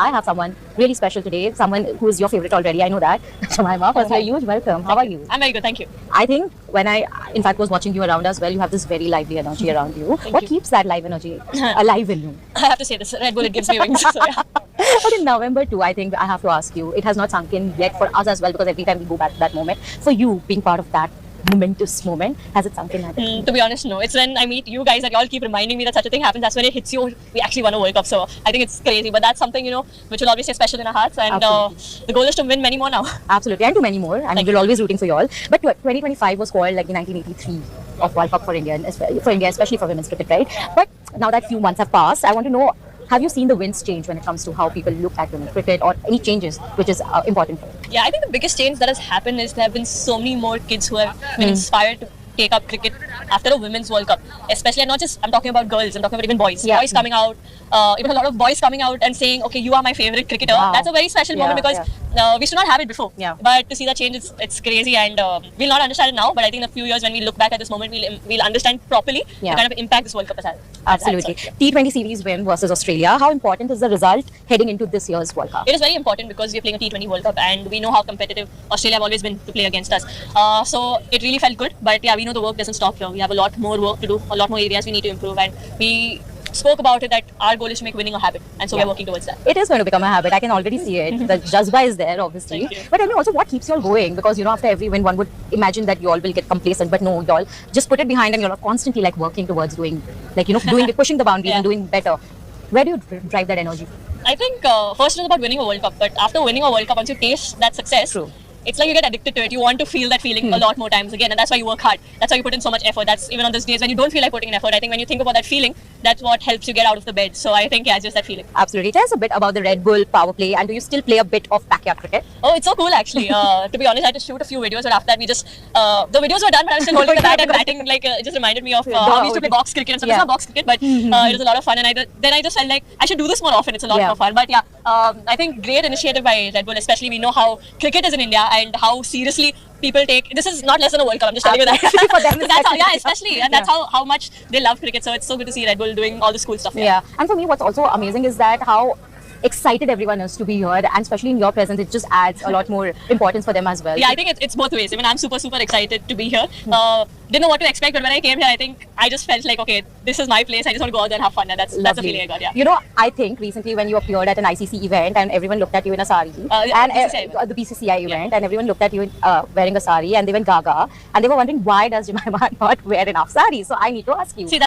I have someone really special today, someone who is your favorite already. I know that. Jemima, firstly, a huge welcome. How are you? I'm very good, thank you. I think when I, in fact, was watching you around as well, you have this very lively energy around you. What you. keeps that live energy alive in you? I have to say this, Red Bull, it gives me wings. So, yeah. But in November too, I think I have to ask you, it has not sunk in yet for us as well, because every time we go back to that moment, for you being part of that momentous moment, has it sunk in? To be honest, no. It's when I meet you guys that y'all keep reminding me that such a thing happens. That's when it hits you. We actually won a World Cup, so I think it's crazy. But that's something, which will always stay special in our hearts. And the goal is to win many more now. Absolutely, and to many more. And we're always rooting for you all. But 2025 was called like the 1983 of World Cup for India, especially for women's cricket, right? But now that few months have passed, I want to know, have you seen the winds change when it comes to how people look at women's cricket, or any changes which is important for you? Yeah, I think the biggest change that has happened is there have been so many more kids who have been inspired to take up cricket after a women's World Cup. Especially, and not just, I'm talking about girls, I'm talking about even boys. Yeah. Boys coming out, even a lot of boys coming out and saying, okay, you are my favorite cricketer. Wow. That's a very special moment because we used to not have it before. Yeah. But to see that change, it's crazy, and we'll not understand it now, but I think in a few years when we look back at this moment, we'll understand properly the kind of impact this World Cup has had. Absolutely. T20 series win versus Australia. How important is the result heading into this year's World Cup? It is very important because we're playing a T20 World Cup and we know how competitive Australia have always been to play against us. So it really felt good. But yeah, we know the work doesn't stop here. We have a lot more work to do, a lot more areas we need to improve, and we spoke about it that our goal is to make winning a habit, and so we're working towards that. It is going to become a habit. I can already see it. The jazba is there, obviously. But tell me also, what keeps you all going? Because after every win, one would imagine that you all will get complacent, but no, you all just put it behind and you're constantly like working towards doing, doing it, pushing the boundaries and doing better. Where do you drive that energy? I think first it was about winning a World Cup, but after winning a World Cup, once you taste that success, it's like you get addicted to it. You want to feel that feeling a lot more times again, and that's why you work hard. That's why you put in so much effort. That's even on those days when you don't feel like putting in effort. I think when you think about that feeling, that's what helps you get out of the bed. So I think, yeah, it's just that feeling. Absolutely. Tell us a bit about the Red Bull power play, and do you still play a bit of backyard cricket? Oh, it's so cool actually. To be honest, I had to shoot a few videos, but after that we just, the videos were done, but I was still holding the bat and batting. Like, it just reminded me of how we used to play box cricket and stuff. It's not box cricket, but it was a lot of fun, and then I just felt like I should do this more often. It's a lot more fun. But yeah, I think great initiative by Red Bull, especially we know how cricket is in India and how seriously people take. This is not less than a World Cup, I'm just telling you that. For them, that's how, especially, and that's how much they love cricket. So it's so good to see Red Bull doing all this cool stuff. Yeah, and for me, what's also amazing is that how excited everyone is to be here, and especially in your presence, it just adds a lot more importance for them as well. Yeah, I think it's both ways. I mean, I'm super excited to be here. Didn't know what to expect, but when I came here, I think I just felt like, okay, this is my place. I just want to go out there and have fun, and that's the feeling I got. Yeah. I think recently when you appeared at an ICC event and everyone looked at you in a sari, and the BCCI event, and everyone looked at you wearing a sari, and they went gaga, and they were wondering, why does Jemima not wear enough saris? So I need to ask you. See,